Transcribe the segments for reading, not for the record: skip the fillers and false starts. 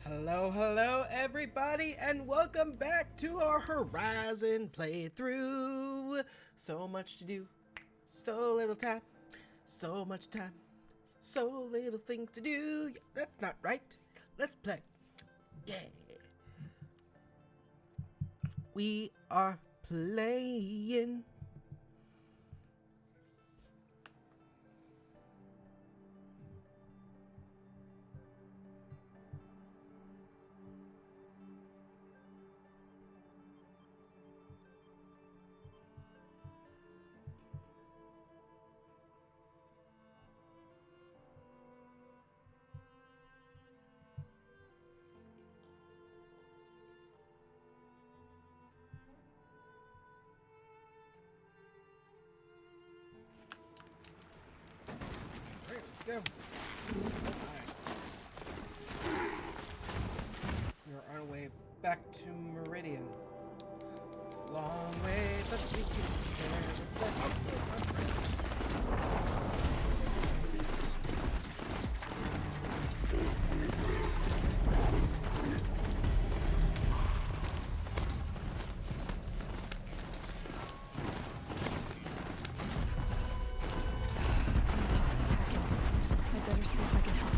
Hello, hello, everybody, and welcome back to our Horizon playthrough. So much to do, so little time, so much time, so little things to do. Yeah, that's not right. Let's play. Yeah. We are playing. Alright, let's go. We're on our way back to Meridian. Long way, but we can I better see if I can help.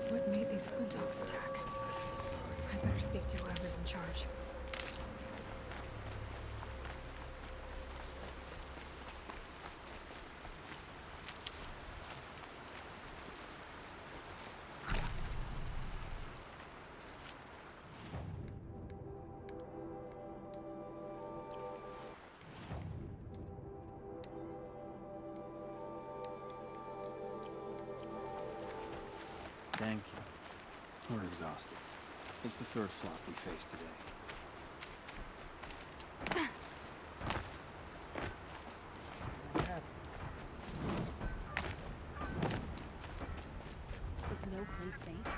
What made these Flintox attack? I better speak to whoever's in charge. Thank you. We're exhausted. It's the third flop we faced today. Is no place safe?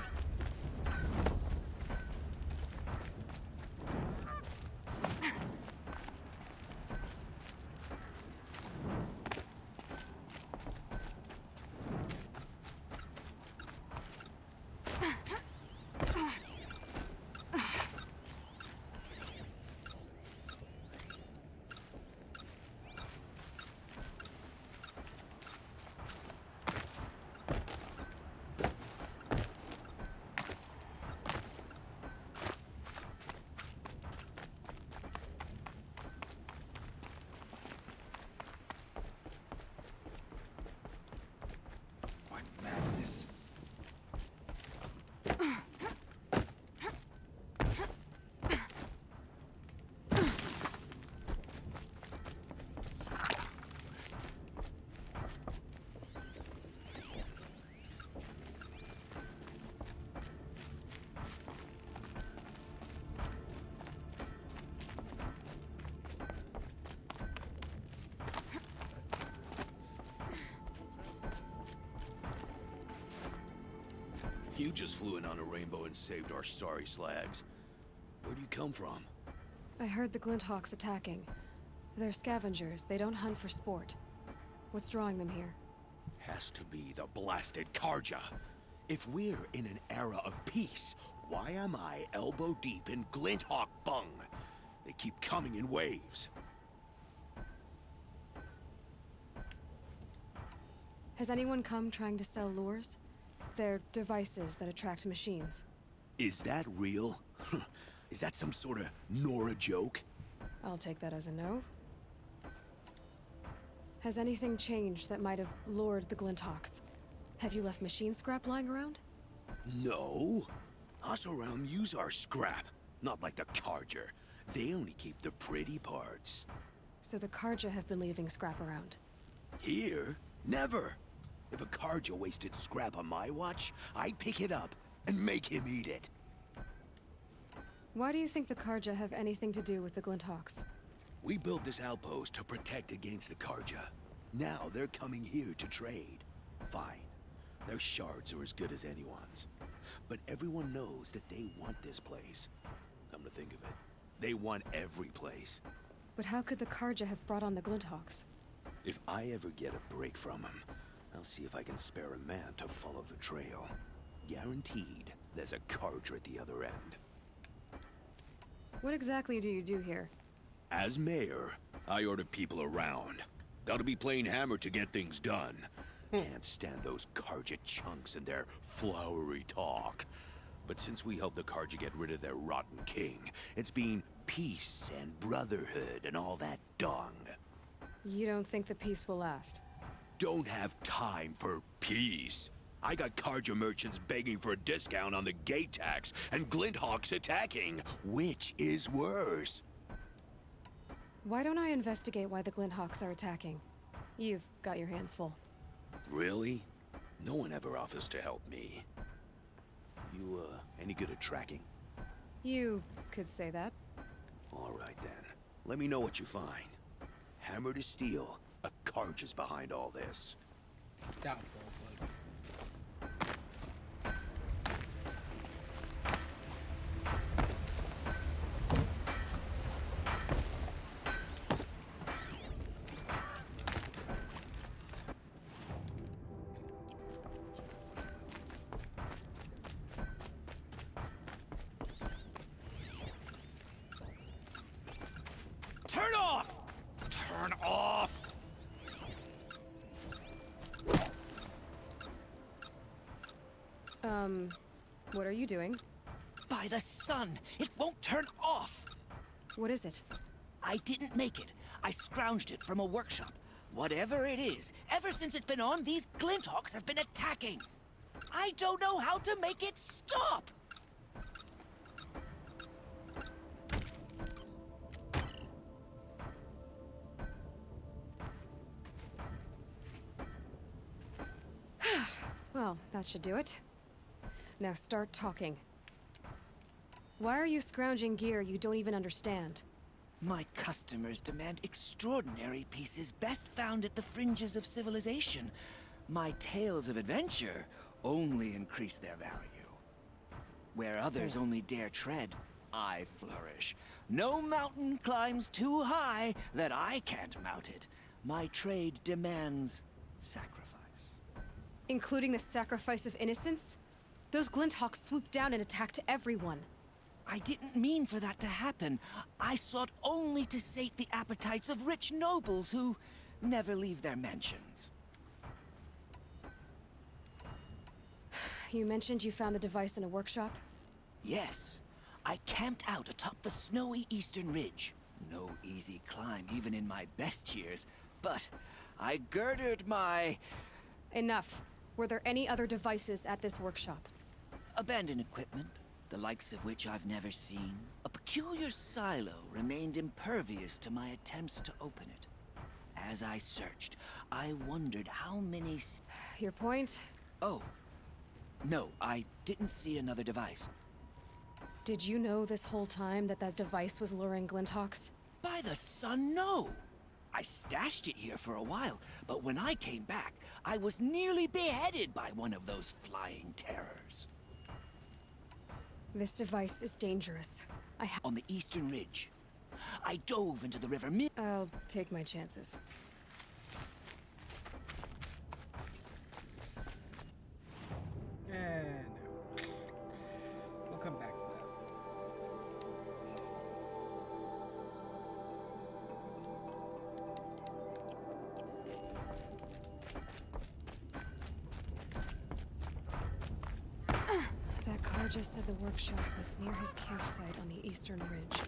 You just flew in on a rainbow and saved our sorry slags. Where do you come from? I heard the Glinthawks attacking. They're scavengers. They don't hunt for sport. What's drawing them here? Has to be the blasted Karja. If we're in an era of peace, why am I elbow deep in Glinthawk bung? They keep coming in waves. Has anyone come trying to sell lures? They're devices that attract machines. Is that real? Is that some sort of Nora joke? I'll take that as a no. Has anything changed that might have lured the Glinthawks? Have you left machine scrap lying around? No. Us around use our scrap. Not like the Karja. They only keep the pretty parts. So the Karja have been leaving scrap around. Here? Never. If a Karja wasted scrap on my watch, I'd pick it up and make him eat it. Why do you think the Karja have anything to do with the Glinthawks? We built this outpost to protect against the Karja. Now they're coming here to trade. Fine. Their shards are as good as anyone's. But everyone knows that they want this place. Come to think of it, they want every place. But how could the Karja have brought on the Glinthawks? If I ever get a break from them, I'll see if I can spare a man to follow the trail. Guaranteed, there's a Karja at the other end. What exactly do you do here? As mayor, I order people around. Gotta be playing hammer to get things done. Can't stand those Karja chunks and their flowery talk. But since we helped the Karja get rid of their rotten king, it's been peace and brotherhood and all that dung. You don't think the peace will last? Don't have time for peace. I got Karja merchants begging for a discount on the gate tax, and Glinthawks attacking. Which is worse? Why don't I investigate why the Glinthawks are attacking? You've got your hands full. Really? No one ever offers to help me. You, any good at tracking? You could say that. All right, then. Let me know what you find. Hammer to steel, a Karja's behind all this. Doubtful, but... Turn off! Turn off! What are you doing? By the sun, it won't turn off! What is it? I didn't make it. I scrounged it from a workshop. Whatever it is, ever since it's been on, these Glinthawks have been attacking. I don't know how to make it stop! Well, that should do it. Now start talking. Why are you scrounging gear you don't even understand? My customers demand extraordinary pieces best found at the fringes of civilization. My tales of adventure only increase their value. Where others only dare tread, I flourish. No mountain climbs too high that I can't mount it. My trade demands sacrifice. Including the sacrifice of innocence? Those Glinthawks swooped down and attacked everyone. I didn't mean for that to happen. I sought only to sate the appetites of rich nobles who never leave their mansions. You mentioned you found the device in a workshop? Yes, I camped out atop the snowy eastern ridge. No easy climb even in my best years, but I girded my... Enough. Were there any other devices at this workshop? abandoned equipment, the likes of which I've never seen. A peculiar silo remained impervious to my attempts to open it. As I searched, I wondered how many... Your point? Oh. No, I didn't see another device. Did you know this whole time that that device was luring Glinthawks? By the sun, no! I stashed it here for a while, but when I came back, I was nearly beheaded by one of those flying terrors. This device is dangerous. On the eastern ridge. I dove into the river mid. I'll take my chances. No. We'll come back to that. That car just said the workshop was near his campsite on the eastern ridge.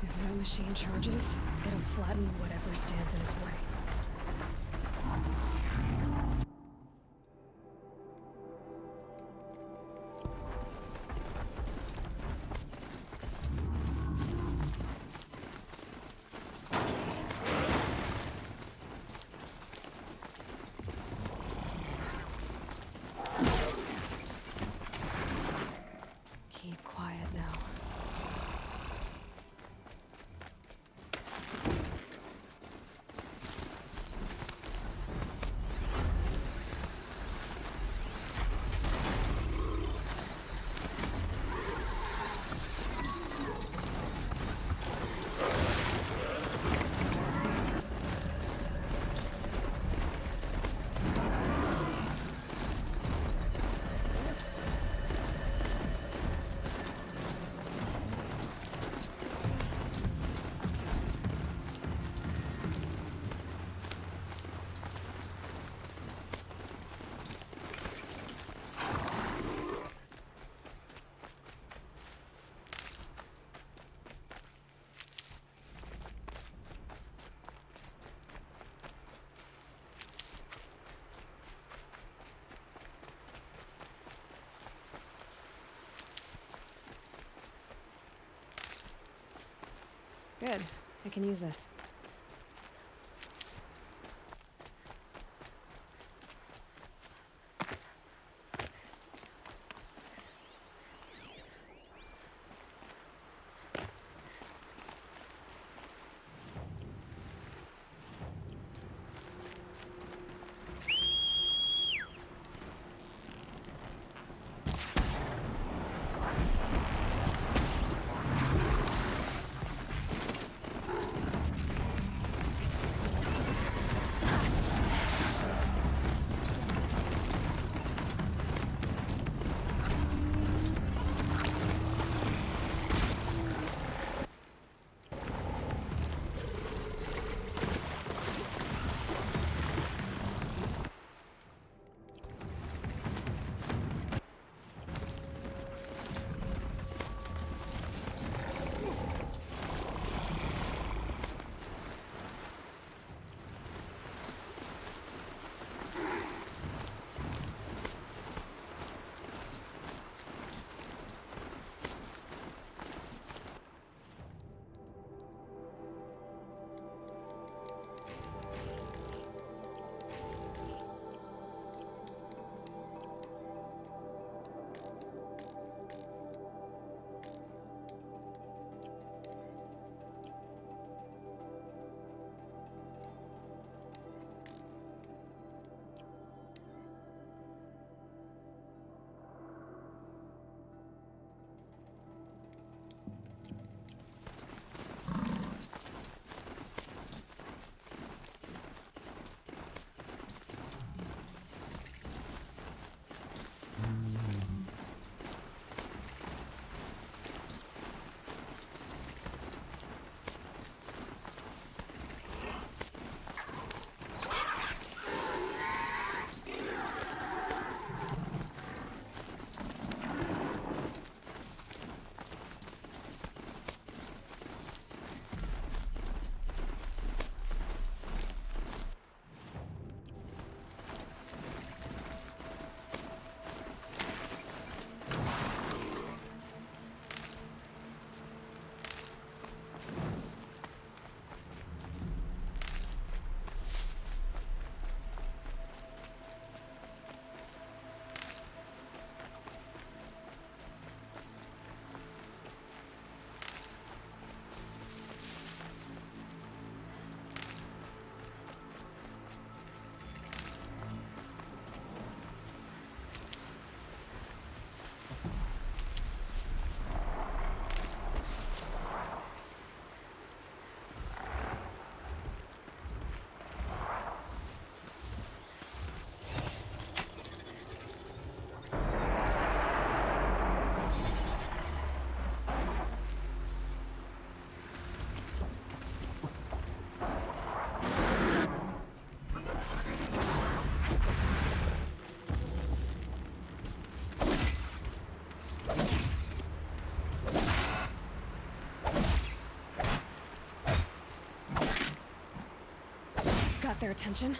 If that machine charges, it'll flatten whatever stands in its way. Keep quiet now. Good. I can use this. their attention.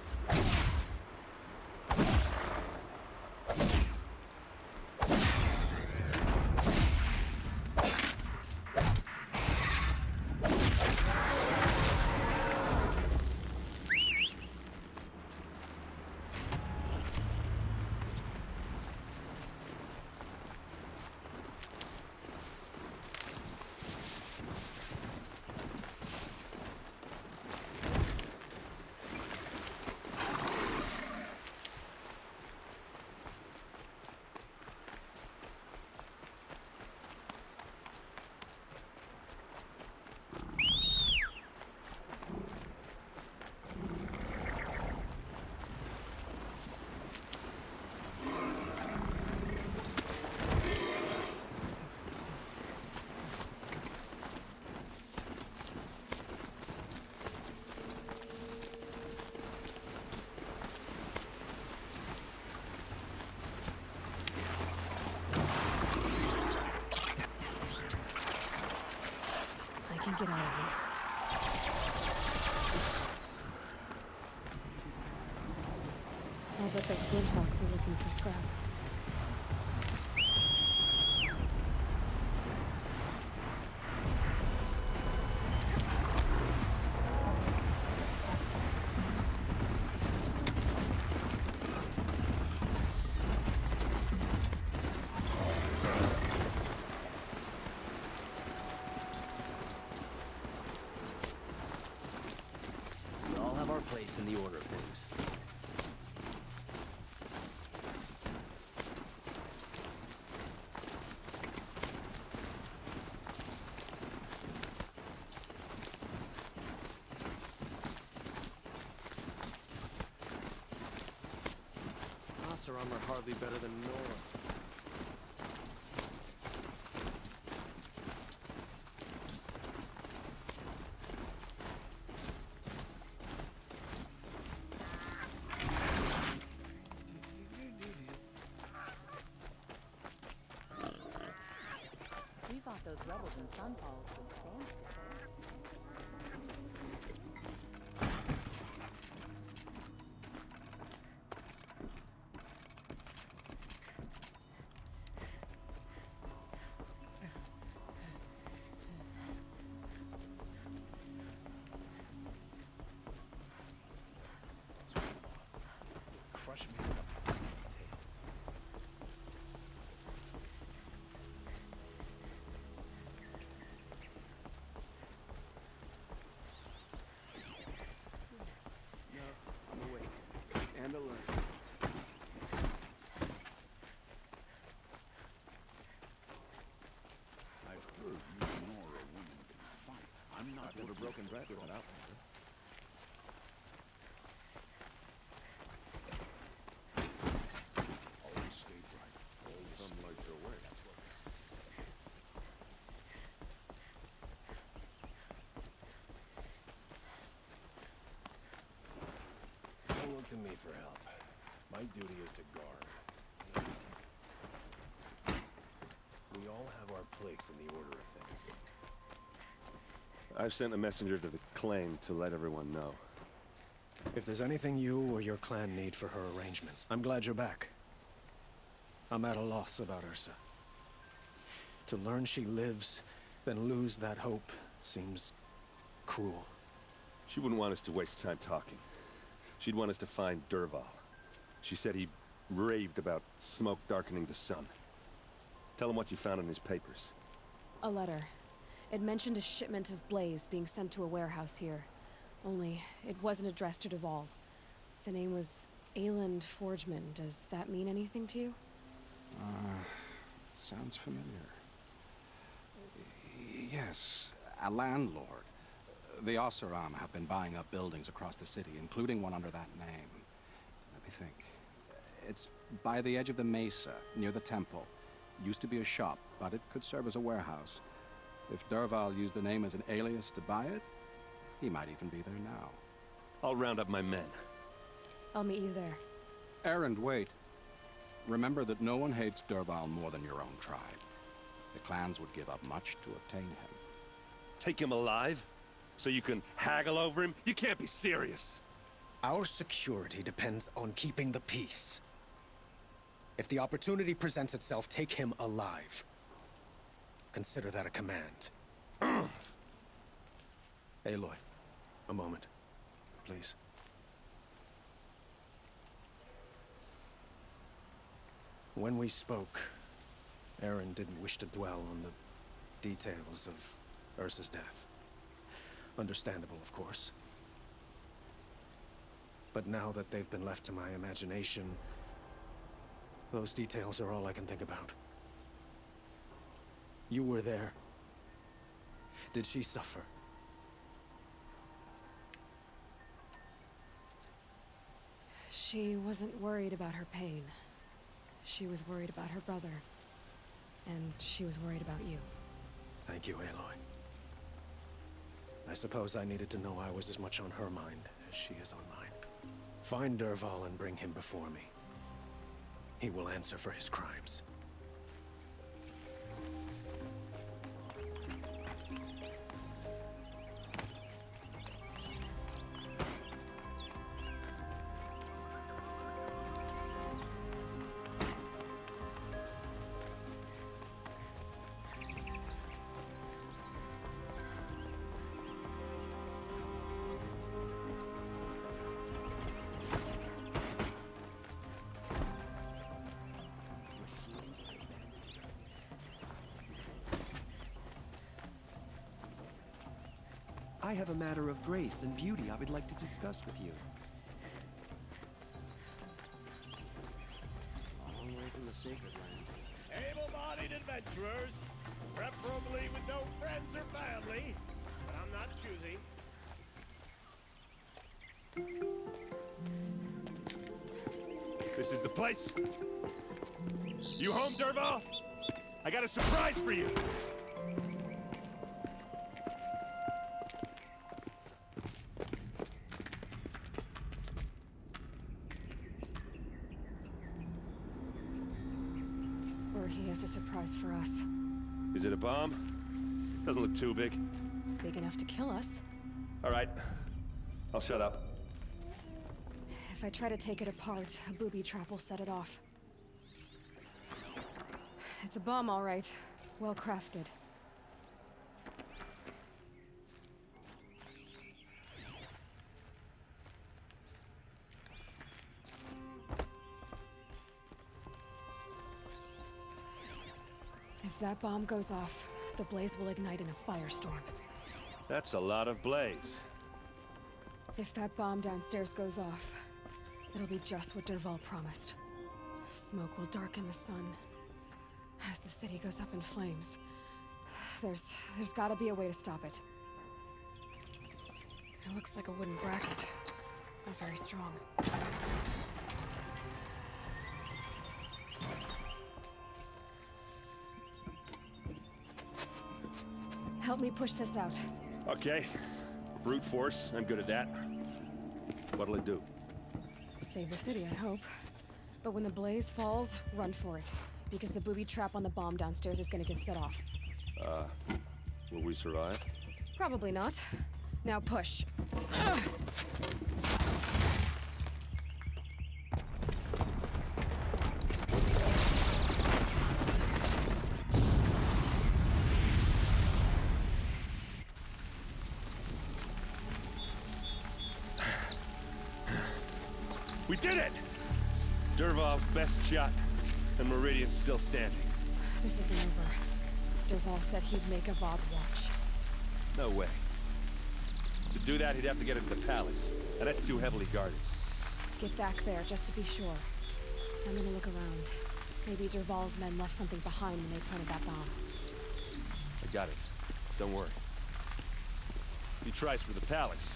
I can get out of this. I'll bet those Glinthawks are looking for scrap. We all have our place in the order of things. Oseram are hardly better than Nora. We fought those rebels in Sunfalls with fantastic. Crush me like a phoenix tail. No, I'm awake and alert. I've heard you and Nora women can fight. I'm not I've never broken bread without her. Always stay bright. All sunlight your way. Don't look to me for help. My duty is to guard. We all have our place in the order of things. I've sent a messenger to the claim to let everyone know. If there's anything you or your clan need for her arrangements, I'm glad you're back. I'm at a loss about Ursa. To learn she lives, then lose that hope, seems cruel. She wouldn't want us to waste time talking. She'd want us to find Dervahl. She said he raved about smoke darkening the sun. Tell him what you found in his papers. A letter. It mentioned a shipment of blaze being sent to a warehouse here. Only, it wasn't addressed to Dervahl. The name was Ayland Forgeman. Does that mean anything to you? Sounds familiar. Yes, a landlord. The Oseram have been buying up buildings across the city, including one under that name. Let me think. It's by the edge of the mesa, near the temple. Used to be a shop, but it could serve as a warehouse. If Dervahl used the name as an alias to buy it, he might even be there now. I'll round up my men. I'll meet you there. Erend, wait. Remember that no one hates Dervahl more than your own tribe. The clans would give up much to obtain him. Take him alive? So you can haggle over him? You can't be serious. Our security depends on keeping the peace. If the opportunity presents itself, take him alive. Consider that a command. Aloy, a moment, please. When we spoke, Aaron didn't wish to dwell on the details of Ursa's death. Understandable, of course. But now that they've been left to my imagination, those details are all I can think about. You were there. Did she suffer? She wasn't worried about her pain. She was worried about her brother. And she was worried about you. Thank you, Aloy. I suppose I needed to know I was as much on her mind as she is on mine. Find Dervahl and bring him before me. He will answer for his crimes. I have a matter of grace and beauty I would like to discuss with you. A long way from the sacred land. Able-bodied adventurers, preferably with no friends or family, but I'm not choosy. This is the place? You home, Dervahl? I got a surprise for you! Or he has a surprise for us. Is it a bomb? Doesn't look too big. Big enough to kill us. All right. I'll shut up. If I try to take it apart, a booby trap will set it off. It's a bomb, all right. Well crafted. If that bomb goes off, the blaze will ignite in a firestorm. That's a lot of blaze. If that bomb downstairs goes off, it'll be just what Dervahl promised. Smoke will darken the sun as the city goes up in flames. There's gotta be a way to stop it. It looks like a wooden bracket. Not very strong. Help me push this out. Okay. Brute force, I'm good at that. What'll it do? Save the city, I hope. But when the blaze falls, run for it. Because the booby trap on the bomb downstairs is gonna get set off. Will we survive? Probably not. Now push. We did it! Dervahl's best shot, and Meridian's still standing. This isn't over. Dervahl said he'd make Avad watch. No way. To do that, he'd have to get into the palace, and that's too heavily guarded. Get back there, just to be sure. I'm gonna look around. Maybe Dervahl's men left something behind when they planted that bomb. I got it. Don't worry. If he tries for the palace,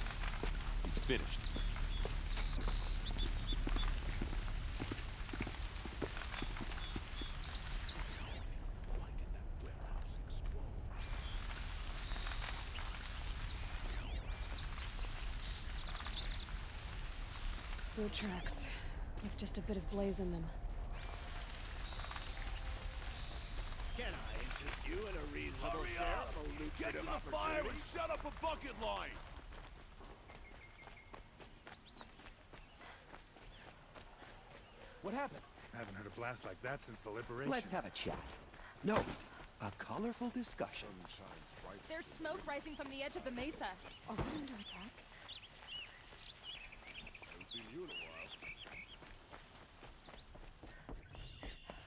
he's finished. Boot tracks, with just a bit of blaze in them. Can I interest you in a reasonable share of a lucrative opportunity? Set up a bucket line! What happened? Haven't heard a blast like that since the liberation. Let's have a chat. No, a colorful discussion. There's smoke rising from the edge of the mesa. Are we under attack? Haven't seen you in a while.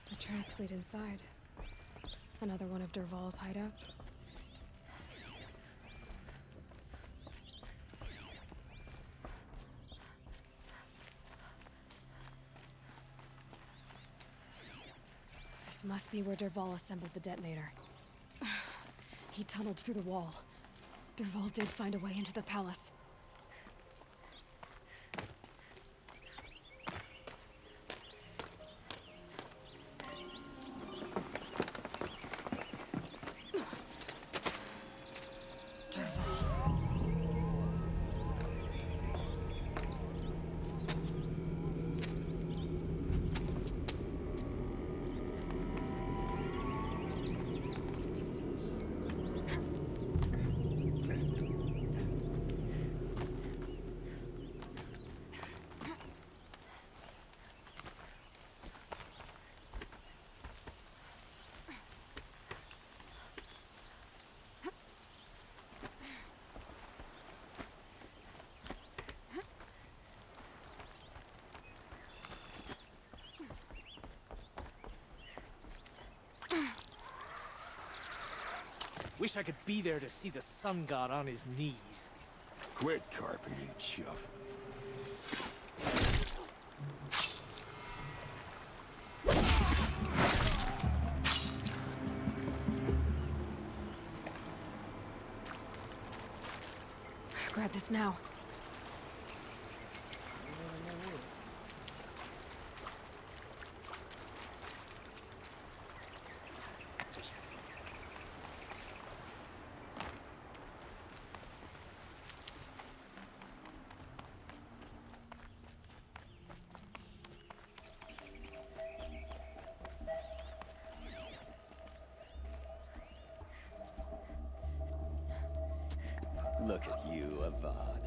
The tracks lead inside. Another one of Dervahl's hideouts. This must be where Dervahl assembled the detonator. He tunneled through the wall. Dervahl did find a way into the palace. Wish I could be there to see the sun god on his knees. Quit carping, you chuff. Grab this now. Look at you, Avad.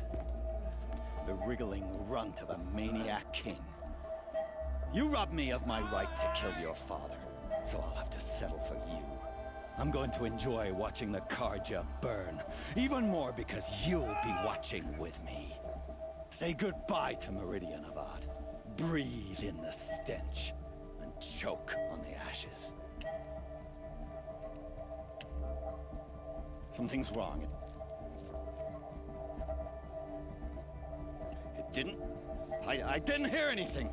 The wriggling runt of a maniac king. You robbed me of my right to kill your father, so I'll have to settle for you. I'm going to enjoy watching the Carja burn, even more because you'll be watching with me. Say goodbye to Meridian, Avad. Breathe in the stench, and choke on the ashes. Something's wrong. It didn't... I didn't hear anything.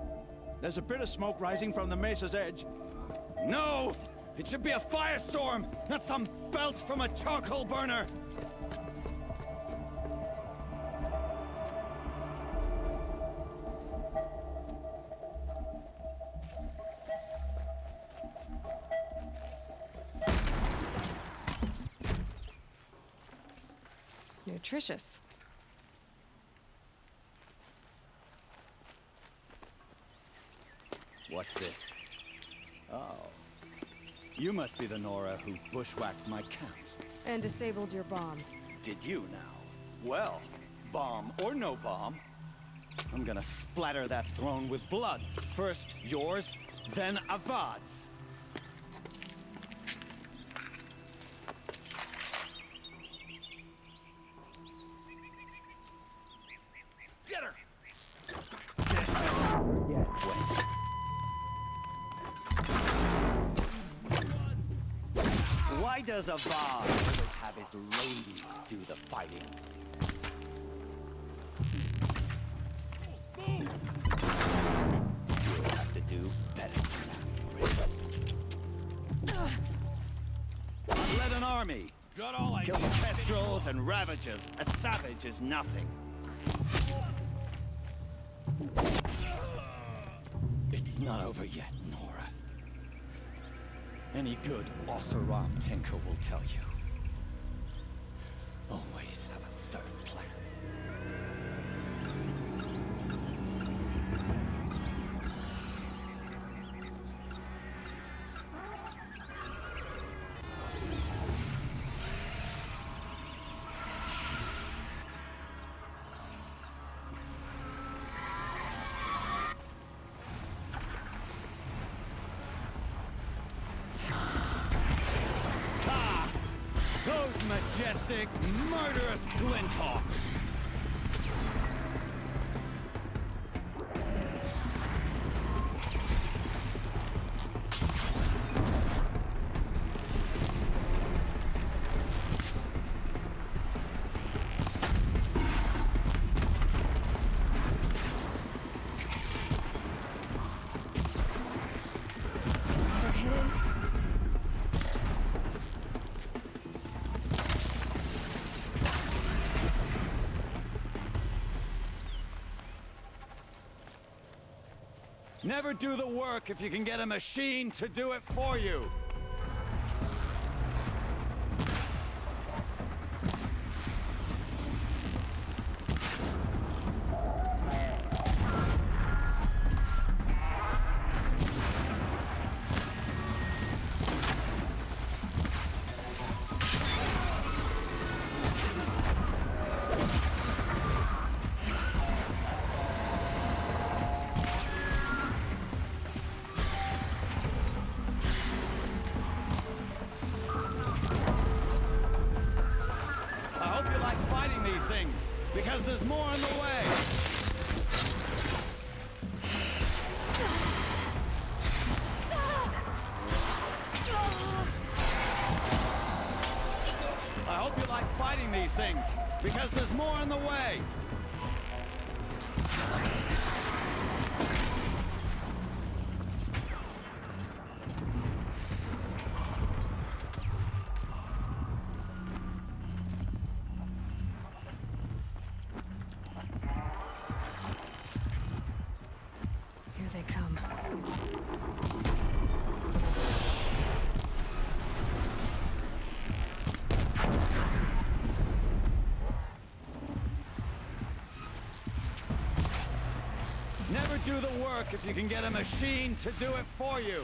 There's a bit of smoke rising from the mesa's edge. No! It should be a firestorm, not some belch from a charcoal burner! Nutritious. What's this? Oh. You must be the Nora who bushwhacked my camp. And disabled your bomb. Did you now? Well, bomb or no bomb, I'm gonna splatter that throne with blood. First yours, then Avad's. Get her! Yeah, wait. Why does Avad always have his ladies do the fighting? You'll have to do better than that. I've led an army. Got all I Killed need. kestrels and ravagers. A savage is nothing. It's not over yet, Nora. Any good Oseram tinker will tell you. Always have a third plan. Those majestic, murderous Glinthawks! They're hidden. Never do the work if you can get a machine to do it for you. I hope you like fighting these things, because there's more on the way. I hope you like fighting these things, because there's more on the way. Here they come. Never do the work if you can get a machine to do it for you.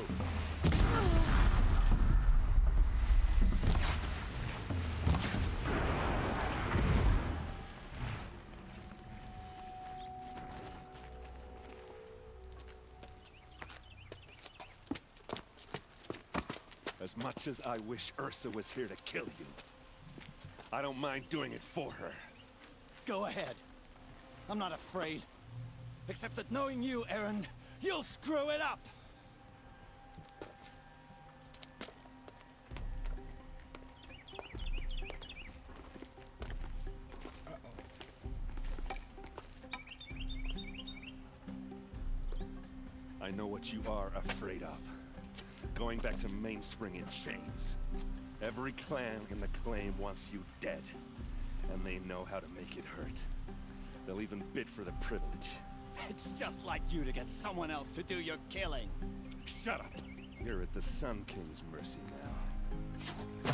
As much as I wish Ursa was here to kill you, I don't mind doing it for her. Go ahead. I'm not afraid. Except that knowing you, Erend, you'll screw it up! I know what you are afraid of. Going back to Mainspring in chains. Every clan in the claim wants you dead. And they know how to make it hurt. They'll even bid for the privilege. It's just like you to get someone else to do your killing. Shut up! You're at the Sun King's mercy now.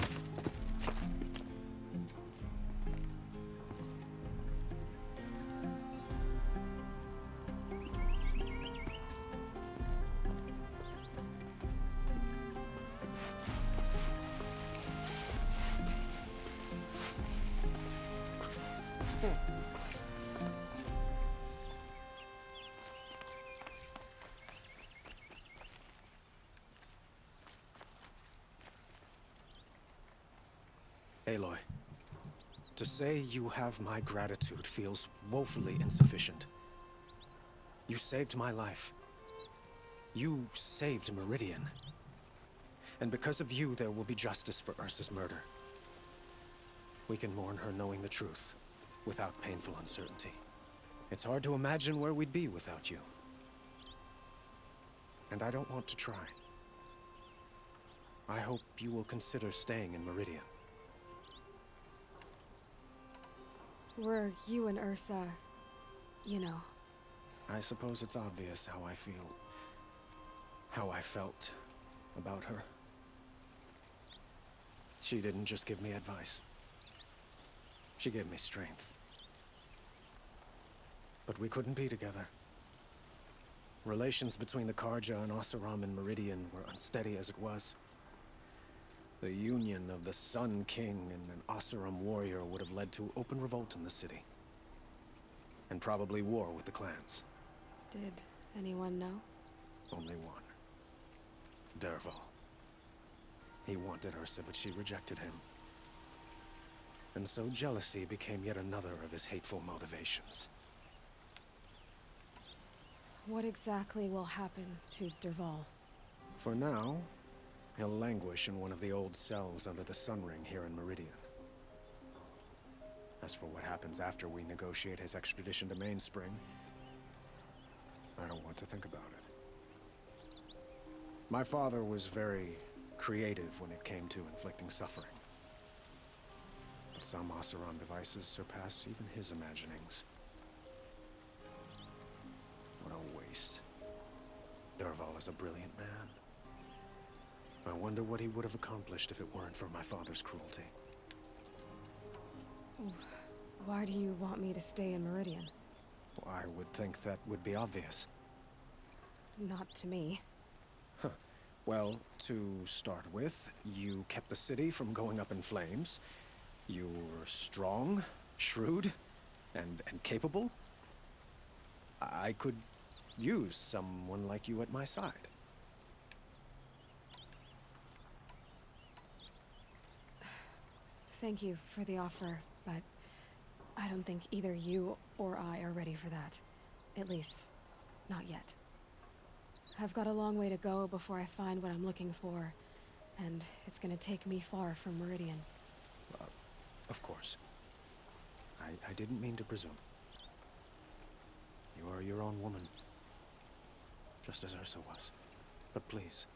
Aloy, to say you have my gratitude feels woefully insufficient. You saved my life. You saved Meridian. And because of you, there will be justice for Ursa's murder. We can mourn her knowing the truth, without painful uncertainty. It's hard to imagine where we'd be without you. And I don't want to try. I hope you will consider staying in Meridian. Were you and Ursa, you know. I suppose it's obvious how I feel. How I felt about her. She didn't just give me advice. She gave me strength. But we couldn't be together. Relations between the Carja and Oseram and Meridian were unsteady as it was. The union of the Sun King and an Oseram warrior would have led to open revolt in the city. And probably war with the clans. Did anyone know? Only one. Dervahl. He wanted Ursa, but she rejected him. And so jealousy became yet another of his hateful motivations. What exactly will happen to Dervahl? For now, he'll languish in one of the old cells under the Sun Ring here in Meridian. As for what happens after we negotiate his extradition to Mainspring, I don't want to think about it. My father was very creative when it came to inflicting suffering. But some Oseram devices surpass even his imaginings. What a waste. Dervahl is a brilliant man. I wonder what he would have accomplished if it weren't for my father's cruelty. Why do you want me to stay in Meridian? I would think that would be obvious. Not to me. Huh. Well, to start with, you kept the city from going up in flames. You were strong, shrewd, and capable. I could use someone like you at my side. Thank you for the offer, but I don't think either you or I are ready for that. At least, not yet. I've got a long way to go before I find what I'm looking for, and it's gonna take me far from Meridian. Of course. I didn't mean to presume. You are your own woman, just as Ursa was. But please,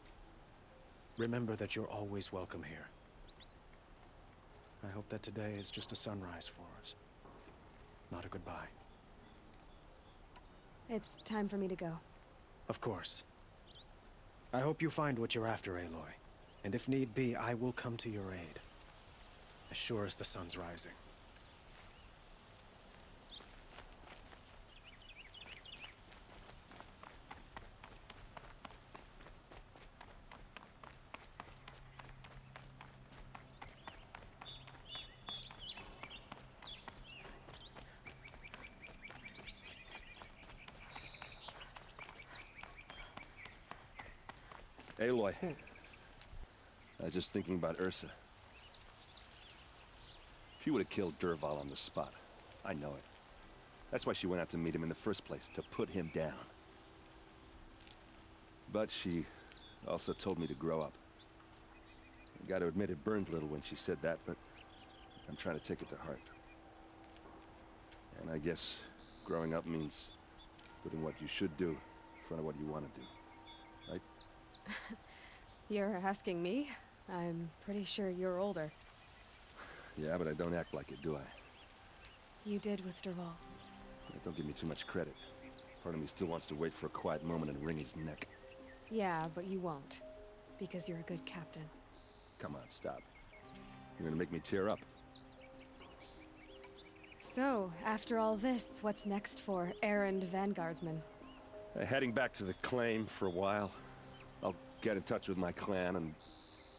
remember that you're always welcome here. I hope that today is just a sunrise for us, not a goodbye. It's time for me to go. Of course. I hope you find what you're after, Aloy. And if need be, I will come to your aid. As sure as the sun's rising. Aloy. I was just thinking about Ursa. She would have killed Dervahl on the spot. I know it. That's why she went out to meet him in the first place, to put him down. But she also told me to grow up. I gotta admit it burned a little when she said that, but I'm trying to take it to heart. And I guess growing up means putting what you should do in front of what you want to do. Right? You're asking me? I'm pretty sure you're older. Yeah, but I don't act like it, do I? You did with Dervahl. Don't give me too much credit. Part of me still wants to wait for a quiet moment and wring his neck. Yeah, but you won't. Because you're a good captain. Come on, stop. You're gonna make me tear up. So, after all this, what's next for errand vanguardsman? Heading back to the claim for a while. I'll get in touch with my clan and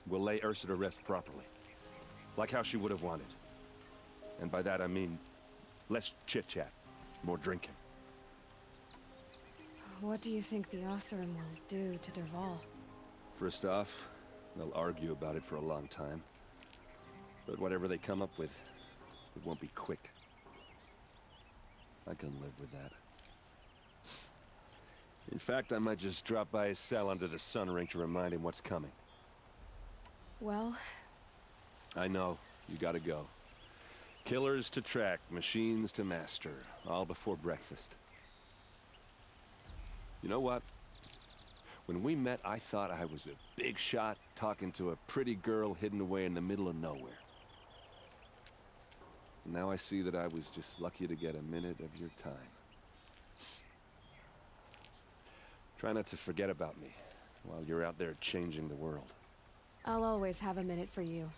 we'll lay Ursa to rest properly. Like how she would have wanted. And by that I mean less chit-chat, more drinking. What do you think the Oseram will do to Dervahl? First off, they'll argue about it for a long time. But whatever they come up with, it won't be quick. I can live with that. In fact, I might just drop by his cell under the Sun Ring to remind him what's coming. Well... I know. You gotta go. Killers to track, machines to master. All before breakfast. You know what? When we met, I thought I was a big shot talking to a pretty girl hidden away in the middle of nowhere. Now I see that I was just lucky to get a minute of your time. Try not to forget about me while you're out there changing the world. I'll always have a minute for you.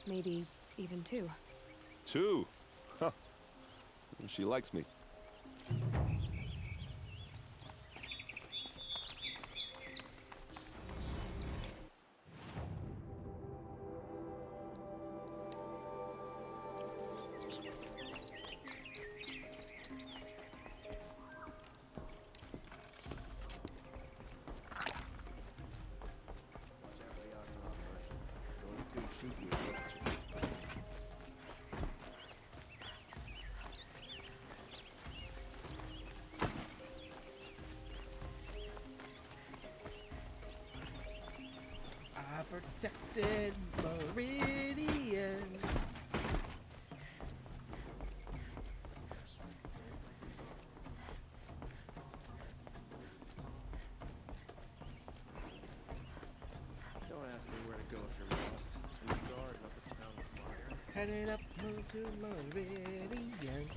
Maybe even two. Two? Huh. She likes me. protected meridian. Don't ask me where to go if you're lost. In the garden up at town fire. Headed up to meridian.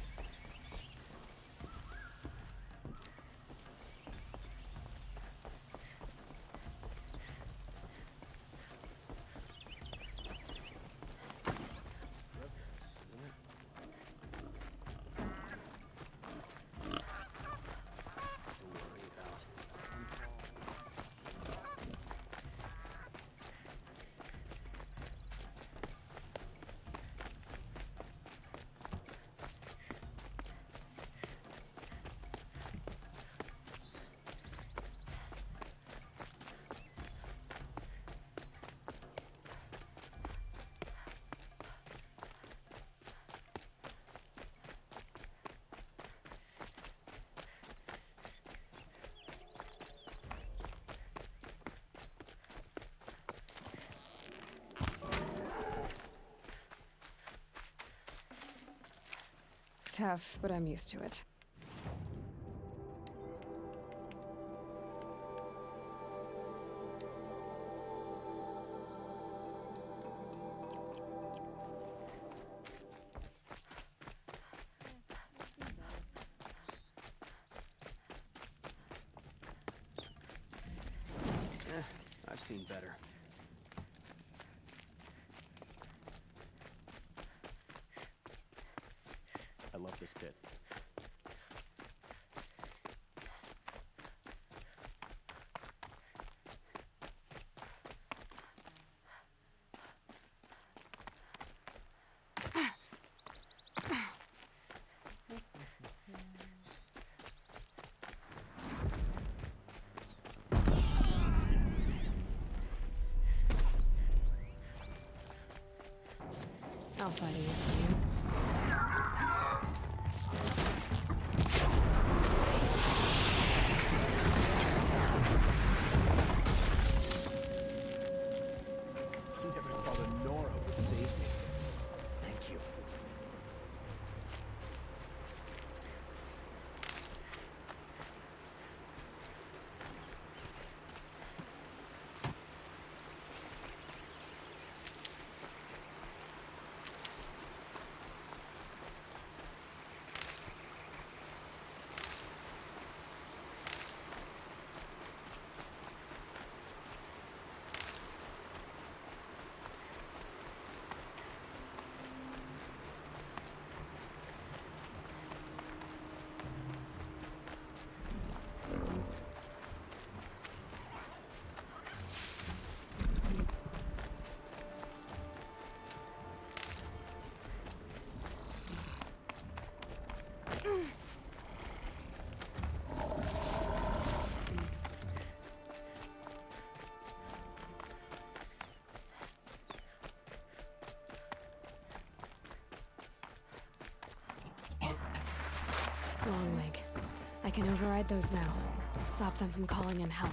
Tough, but I'm used to it. I've seen better. I love this bit. I'll find a use for you. Never thought a Nora would save me. Thank you. Long leg. I can override those now. Stop them from calling in help.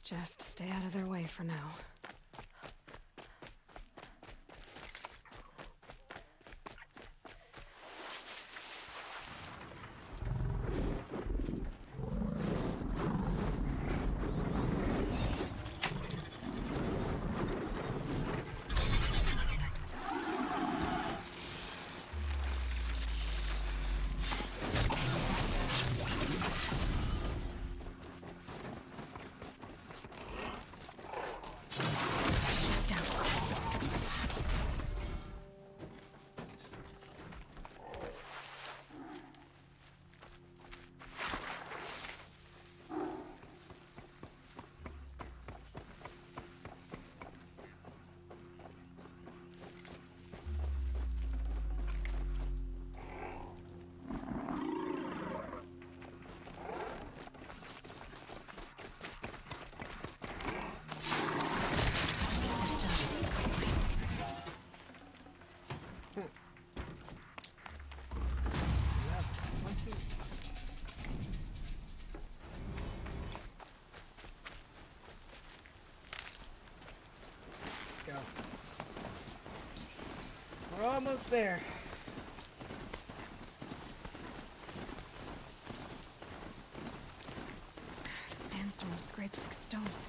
Just stay out of their way for now. spare. Sandstorm scrapes like stones.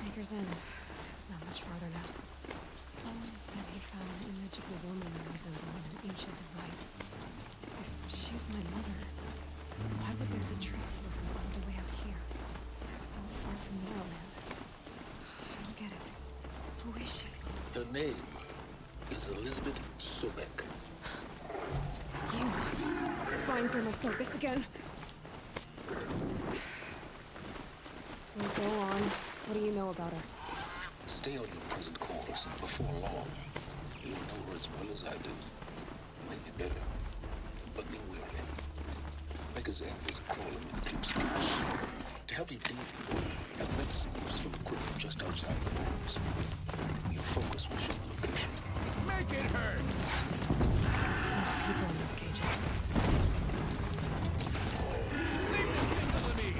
Anchor's End. Not much farther now. Owen said he found an image of a woman resembling an ancient device. If she's my mother, why would there be traces of her all the way out here? So far from Neverland. I don't get it. Who is she? Her name is Elizabeth Sobek. You spying through my focus again? Well, go on. What do you know about her? Stay on your present course, and before long, you'll know her as well as I do. Maybe better, but be wary. Maker's End is crawling with creeps to help you deal with and met some useful equipment just outside the walls. Your focus will show the location. Make it hurt! There's people in those cages. Leave this thing to me!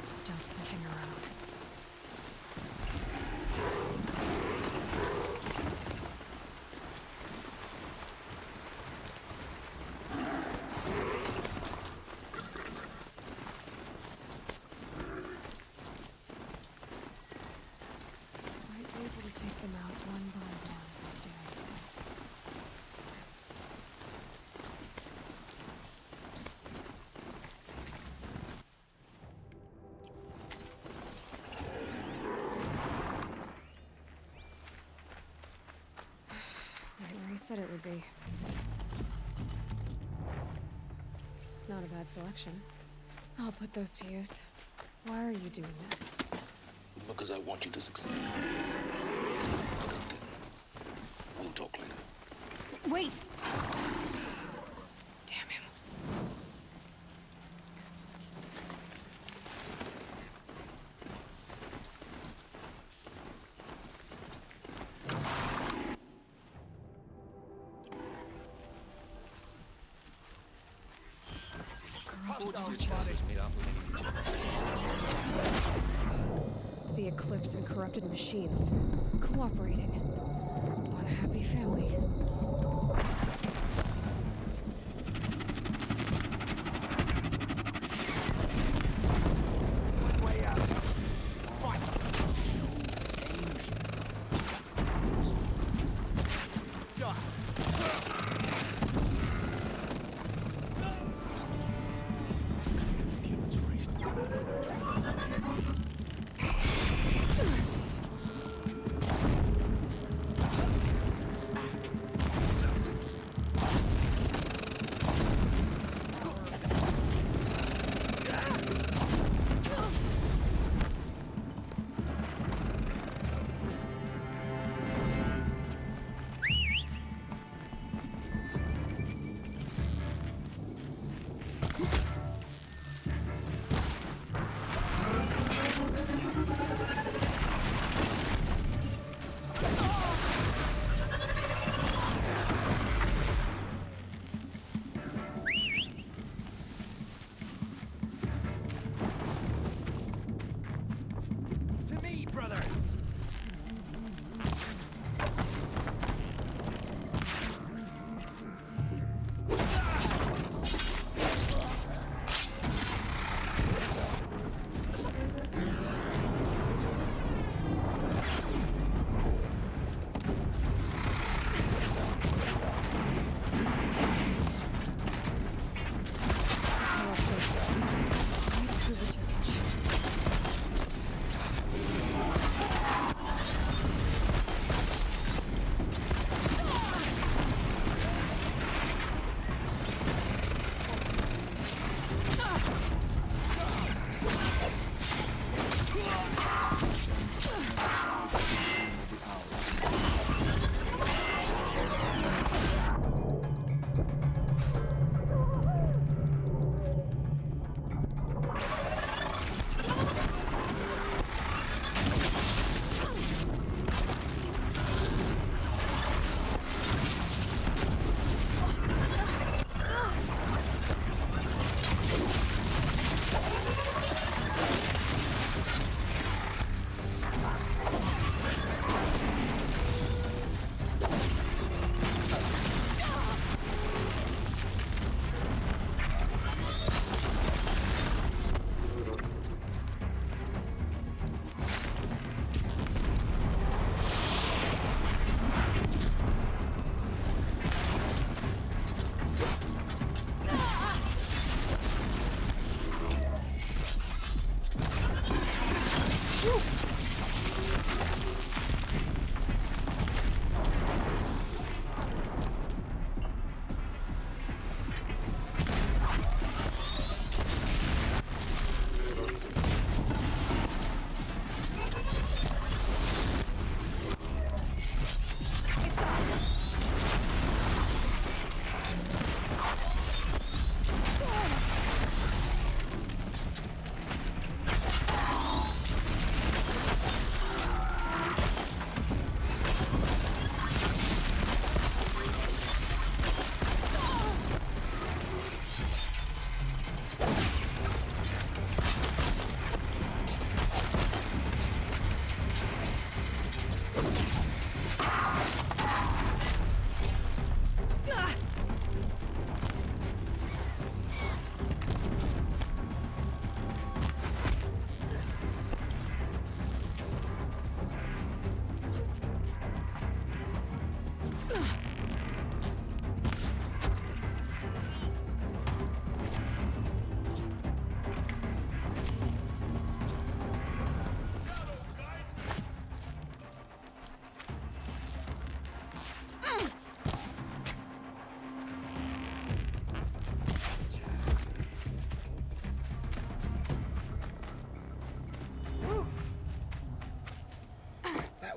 Still sniffing around. Might be able to take them out one by one if I stay out of sight. Right where he said it would be. Not a bad selection. I'll put those to use. Why are you doing this? Because I want you to succeed. We'll talk later. Wait! Damn him. The Eclipse and corrupted machines. Cooperating. One happy family. Way out. Fight!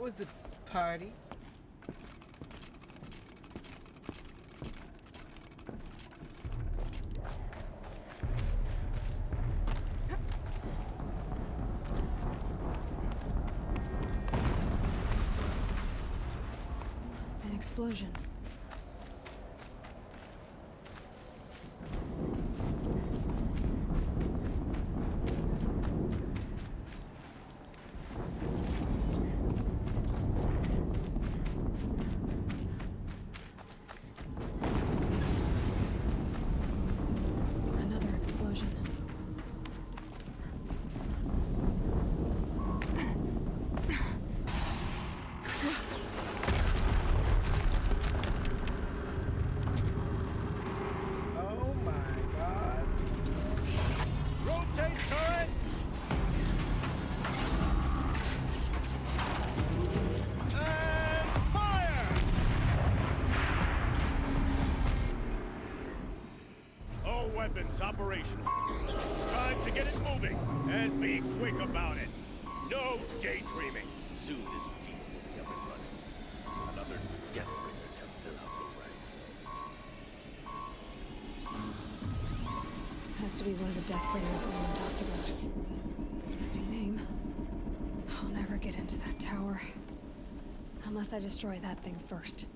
was a party. An explosion. Another explosion. Oh my god. Rotate turret! And fire! All weapons operational. Time to get it moving, and be quick about it. No daydreaming. Soon this deep will be up and running. Another Deathbringer to fill up the ranks. Has to be one of the Deathbringers Owen talked about. New name. I'll never get into that tower. Unless I destroy that thing first.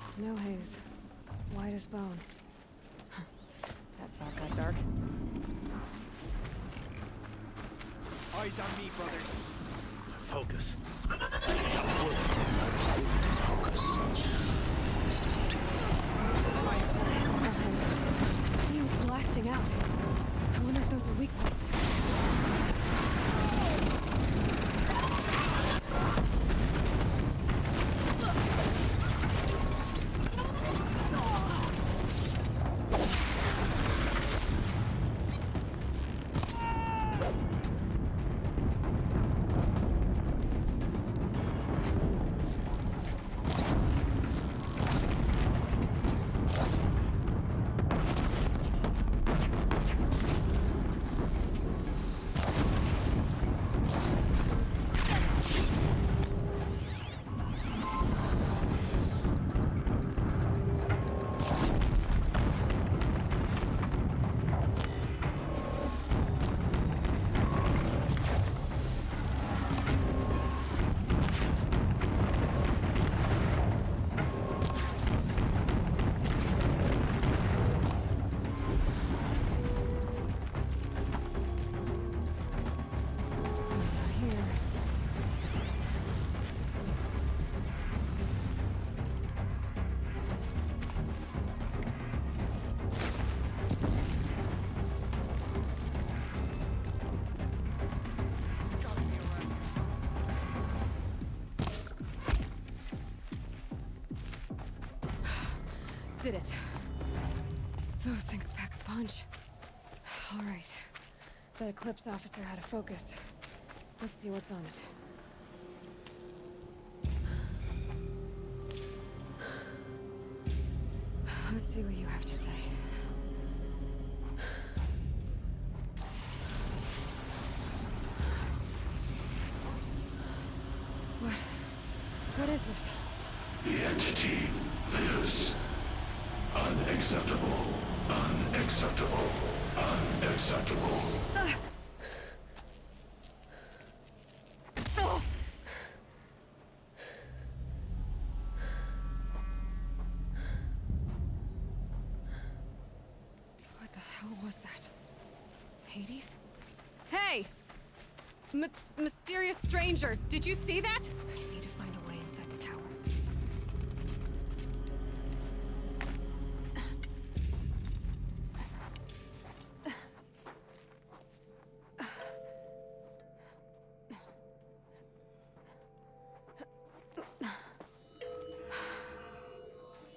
Snow haze. White as bone. That thought got dark. Eyes on me, brothers. Focus. I perceived his focus. This is empty. Steam's blasting out. I wonder if those are weak points. Did it. Those things pack a punch. All right. That Eclipse officer had a focus. Let's see what's on it. Let's see what you have to say. What is this? The entity lives. Unacceptable. Unacceptable. Unacceptable. What the hell was that? Hades? Hey! Mysterious stranger, did you see that? I need to find a way inside the tower.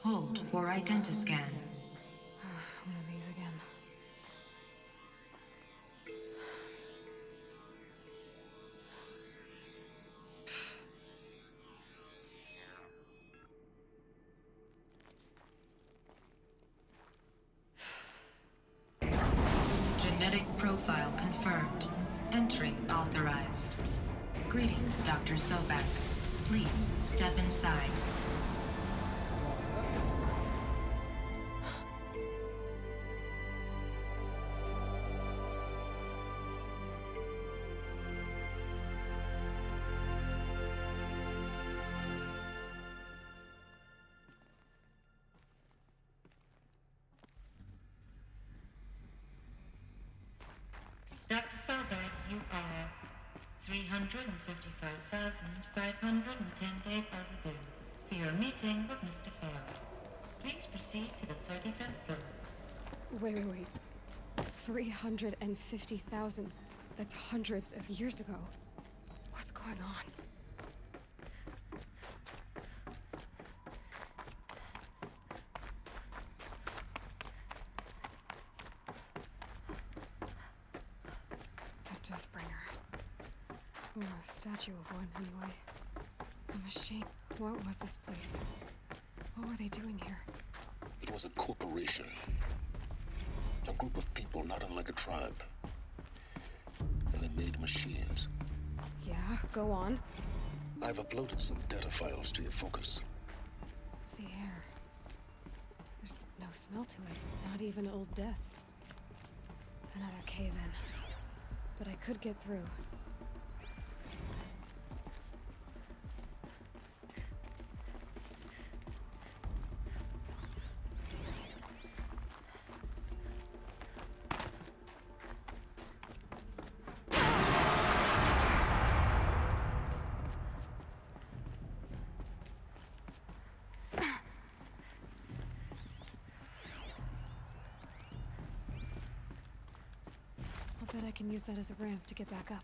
Hold for identiscan. One of these again. Genetic profile confirmed. Entry authorized. Greetings, Dr. Sobek. Please step inside. Dr. Sobek, you are 355,510 days overdue for your meeting with Mr. Farrell. Please proceed to the 35th floor. Wait. 350,000. That's hundreds of years ago. What's going on? Deathbringer. Or a statue of one, anyway. A machine. What was this place? What were they doing here? It was a corporation. A group of people not unlike a tribe. And they made machines. Yeah, go on. I've uploaded some data files to your focus. The air. There's no smell to it. Not even Old Death. Another cave-in. But I could get through. I'll bet I can use that as a ramp to get back up.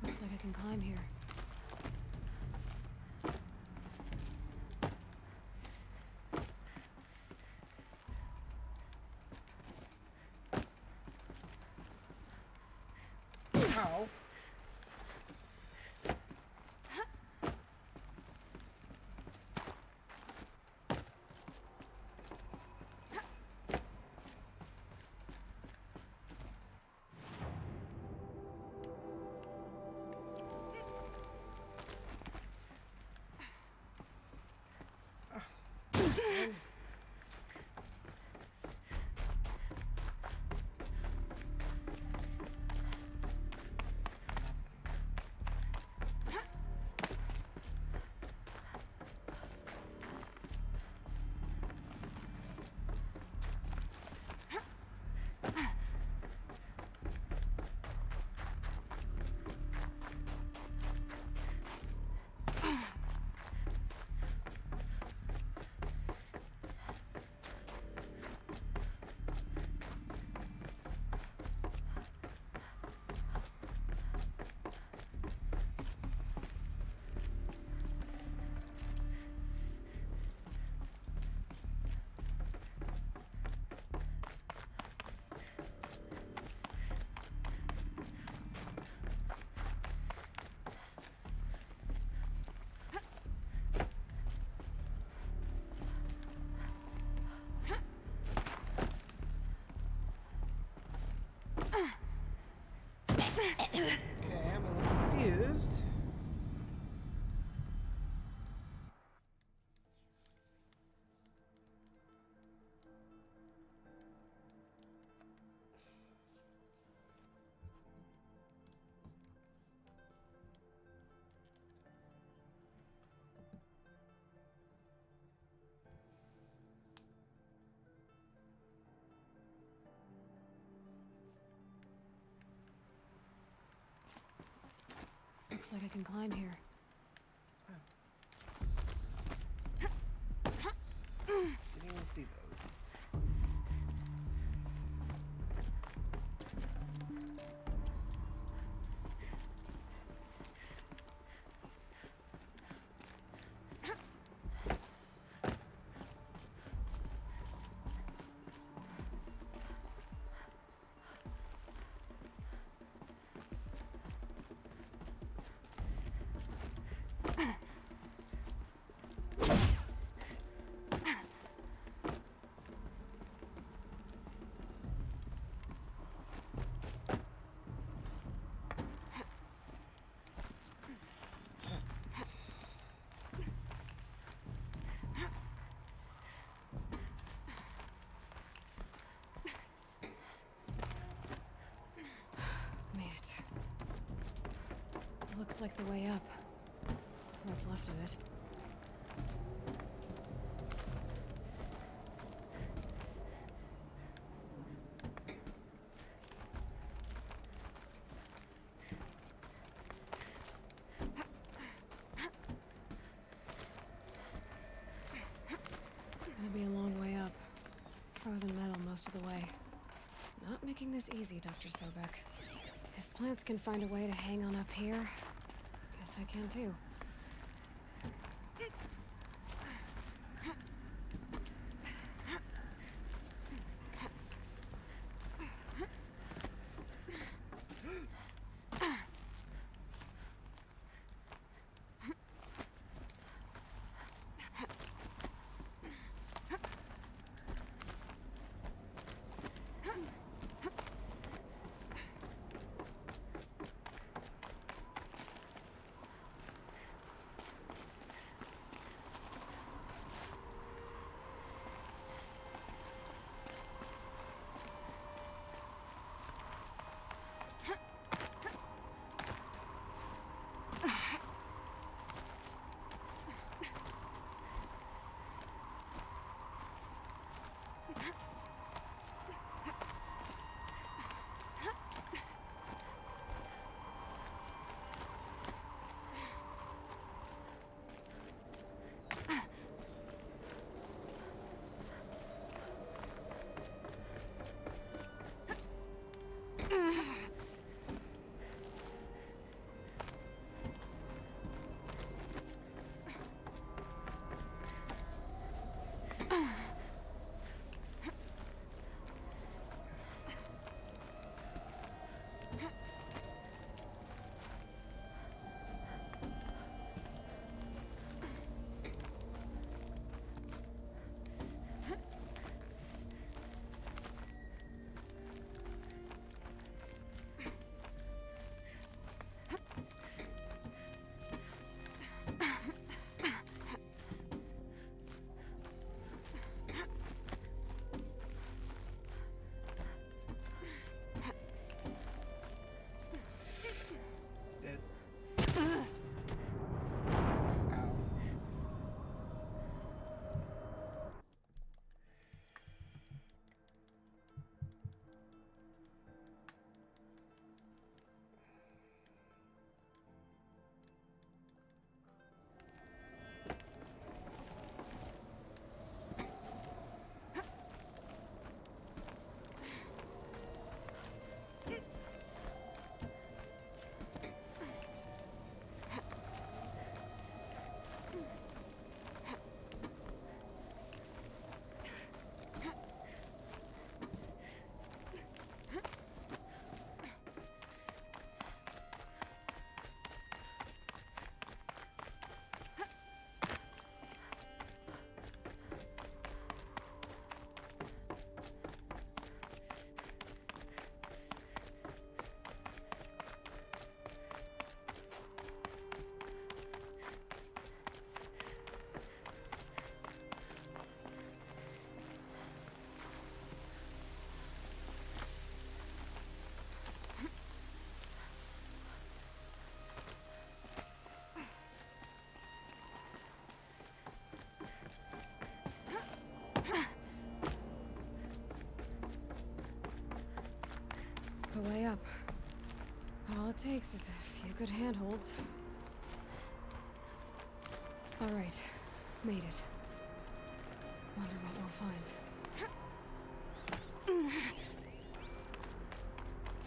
Looks like I can climb here. How? Okay, I'm a little confused. Looks like I can climb here. Didn't even see those. Made it. Looks like the way up. What's left of it. Gonna be a long way up. Frozen metal most of the way. Not making this easy, Dr. Sobek. If plants can find a way to hang on up here, guess I can too. work the way up. All it takes is a few good handholds. All right, made it. Wonder what we'll find.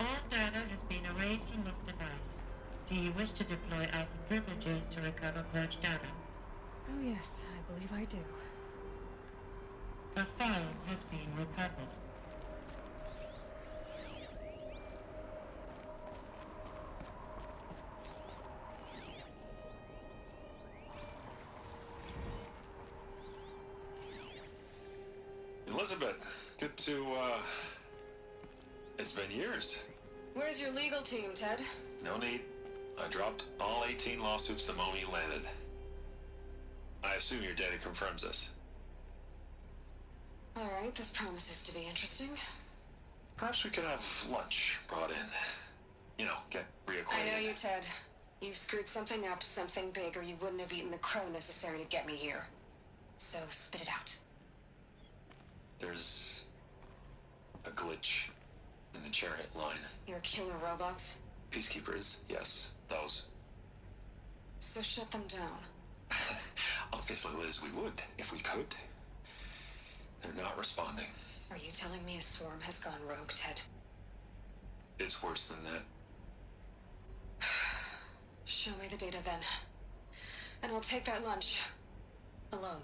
All data has been erased from this device. Do you wish to deploy Alpha privileges to recover purged data? Oh yes, I believe I do. A file has been recovered. Elizabeth, good to, It's been years. Where's your legal team, Ted? No need. I dropped all 18 lawsuits the moment you landed. I assume your data confirms this. All right, this promises to be interesting. Perhaps we could have lunch brought in. You know, get reacquainted. I know you, Ted. You've screwed something up, something big, or you wouldn't have eaten the crow necessary to get me here. So spit it out. There's a glitch in the chariot line. Your killer robots? Peacekeepers, yes, those. So shut them down. Obviously, Liz, we would, if we could. They're not responding. Are you telling me a swarm has gone rogue, Ted? It's worse than that. Show me the data then. And I'll take that lunch. Alone.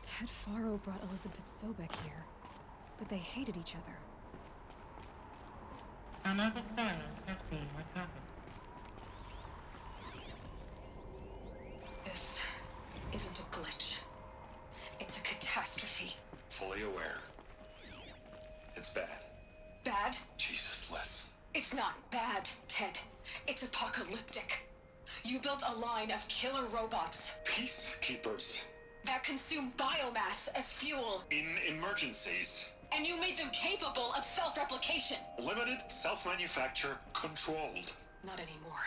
Ted Faro brought Elizabeth Sobek here, but they hated each other. Another file has been recovered. This isn't a glitch. It's a catastrophe. Fully aware. It's bad. Bad? Jesus, Liz. It's not bad, Ted. It's apocalyptic. You built a line of killer robots Peacekeepers. that consume biomass as fuel, In emergencies. and you made them capable of self-replication. Limited, self-manufacture, controlled. Not anymore.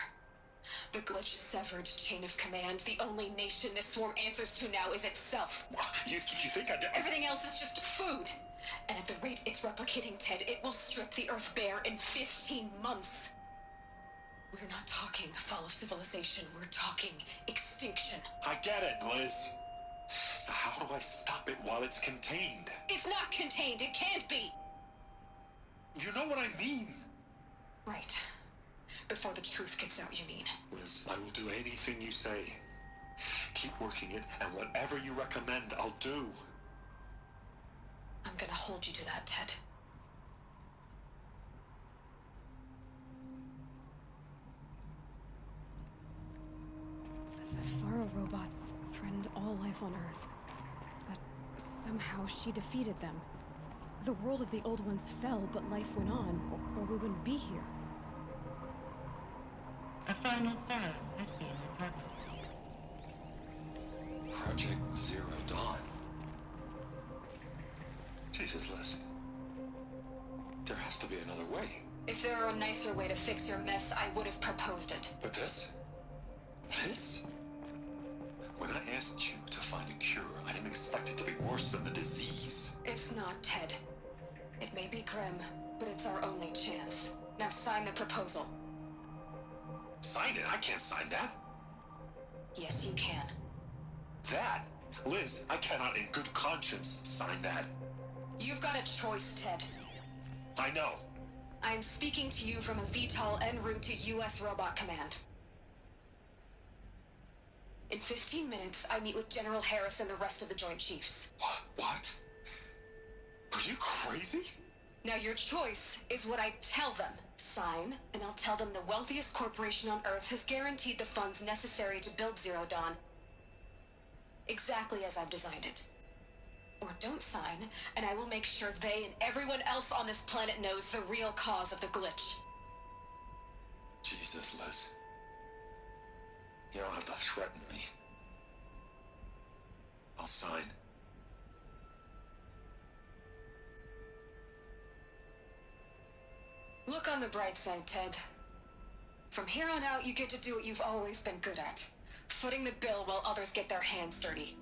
The glitch severed chain of command. The only nation this swarm answers to now is itself. You think I did? Everything else is just food. And at the rate it's replicating, Ted, it will strip the Earth bare in 15 months. We're not talking fall of civilization. We're talking extinction. I get it, Liz. So how do I stop it while it's contained? It's not contained. It can't be. You know what I mean. Right. Before the truth gets out, you mean? Liz, I will do anything you say. Keep working it, and whatever you recommend, I'll do. I'm gonna hold you to that, Ted. The Faro robots threatened all life on Earth. But somehow she defeated them. The world of the old ones fell, but life went on, or we wouldn't be here. A final file has been recovered. Project Zero Dawn. Jesus, Liz. There has to be another way. If there were a nicer way to fix your mess, I would have proposed it. But this? This? When I asked you to find a cure, I didn't expect it to be worse than the disease. It's not, Ted. It may be grim, but it's our only chance. Now sign the proposal. Sign it? I can't sign that. Yes, you can. That? Liz, I cannot in good conscience sign that. You've got a choice, Ted. I know. I'm speaking to you from a VTOL en route to U.S. Robot Command. In 15 minutes, I meet with General Harris and the rest of the Joint Chiefs. What? Are you crazy? Now your choice is what I tell them. Sign, and I'll tell them the wealthiest corporation on Earth has guaranteed the funds necessary to build Zero Dawn. Exactly as I've designed it. Or don't sign, and I will make sure they and everyone else on this planet knows the real cause of the glitch. Jesus, Liz. You don't have to threaten me. I'll sign. Look on the bright side, Ted. From here on out, you get to do what you've always been good at. Footing the bill while others get their hands dirty.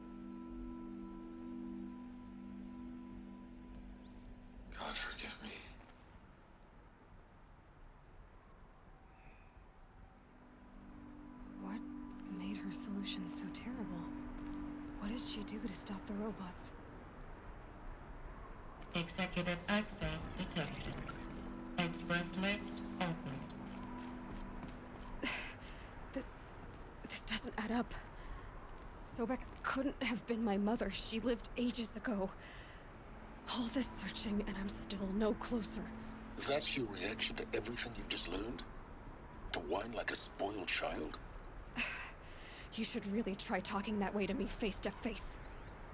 solution so terrible? What did she do to stop the robots? Executive access detected. Express lift opened. This doesn't add up. Sobek couldn't have been my mother. She lived ages ago. All this searching, and I'm still no closer. That's your reaction to everything you've just learned? To whine like a spoiled child? You should really try talking that way to me face to face.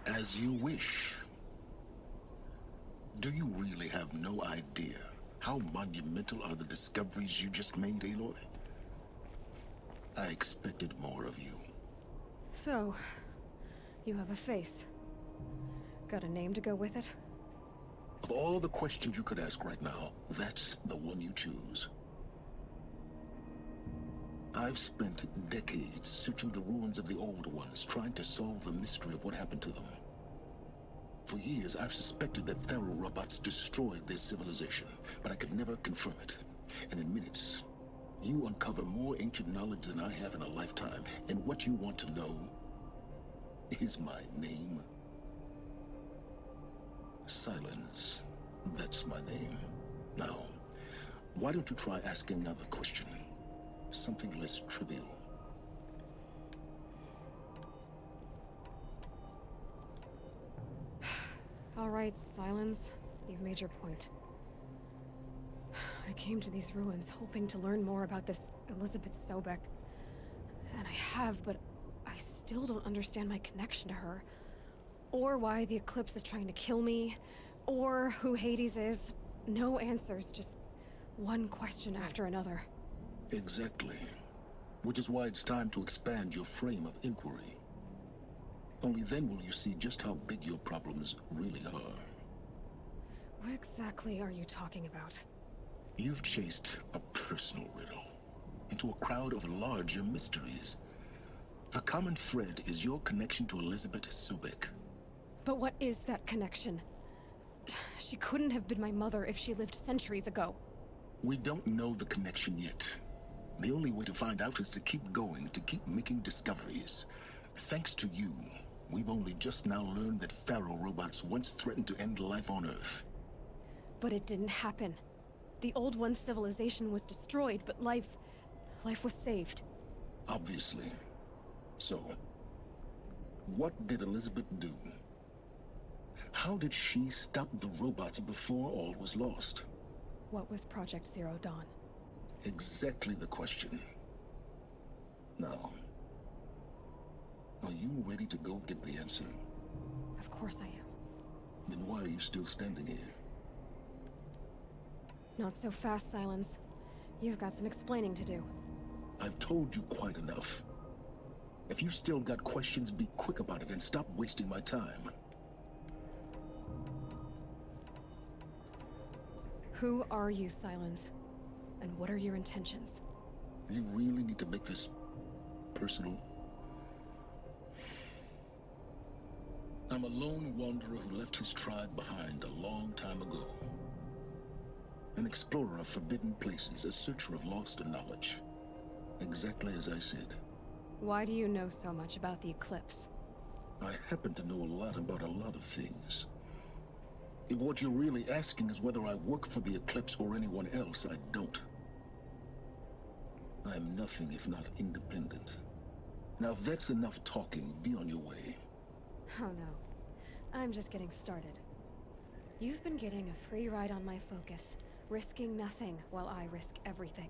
As you wish. Do you really have no idea how monumental are the discoveries you just made, Aloy? I expected more of you. So, you have a face. Got a name to go with it? Of all the questions you could ask right now, that's the one you choose. I've spent decades searching the ruins of the old ones, trying to solve the mystery of what happened to them. For years, I've suspected that Faro robots destroyed their civilization, but I could never confirm it. And in minutes, you uncover more ancient knowledge than I have in a lifetime, and what you want to know is my name. Silence. That's my name. Now, why don't you try asking another question? Something less trivial. All right, Silence. You've made your point. I came to these ruins hoping to learn more about this Elizabeth Sobek. And I have, but I still don't understand my connection to her. Or why the Eclipse is trying to kill me. Or who Hades is. No answers, just one question after another. Exactly. Which is why it's time to expand your frame of inquiry. Only then will you see just how big your problems really are. What exactly are you talking about? You've chased a personal riddle into a crowd of larger mysteries. The common thread is your connection to Elizabeth Sobek. But what is that connection? She couldn't have been my mother if she lived centuries ago. We don't know the connection yet. The only way to find out is to keep going, to keep making discoveries. Thanks to you, we've only just now learned that Faro robots once threatened to end life on Earth. But it didn't happen. The Old One's civilization was destroyed, but life was saved. Obviously. So, what did Elizabeth do? How did she stop the robots before all was lost? What was Project Zero Dawn? Exactly the question. Now, are you ready to go get the answer? Of course I am. Then why are you still standing here? Not so fast, Silence. You've got some explaining to do. I've told you quite enough. If you've still got questions, be quick about it and stop wasting my time. Who are you, Silence? And what are your intentions? You really need to make this personal? I'm a lone wanderer who left his tribe behind a long time ago. An explorer of forbidden places, a searcher of lost knowledge. Exactly as I said. Why do you know so much about the Eclipse? I happen to know a lot about a lot of things. If what you're really asking is whether I work for the Eclipse or anyone else, I don't. I am nothing if not independent. Now if that's enough talking, be on your way. Oh no. I'm just getting started. You've been getting a free ride on my focus, risking nothing while I risk everything.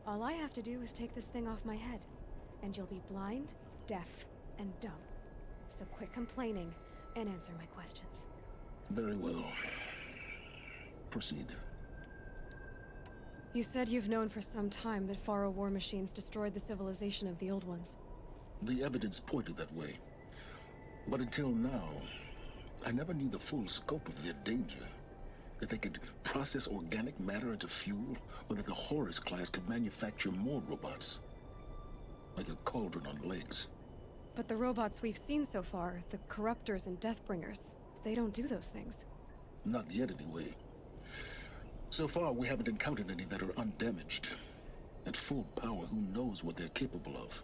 All I have to do is take this thing off my head, and you'll be blind, deaf, and dumb. So quit complaining and answer my questions. Very well. Proceed. You said you've known for some time that Faro war machines destroyed the civilization of the Old Ones. The evidence pointed that way. But until now, I never knew the full scope of their danger. That they could process organic matter into fuel, or that the Horus class could manufacture more robots. Like a cauldron on legs. But the robots we've seen so far, the Corruptors and Deathbringers, they don't do those things. Not yet, anyway. So far, we haven't encountered any that are undamaged. At full power, who knows what they're capable of?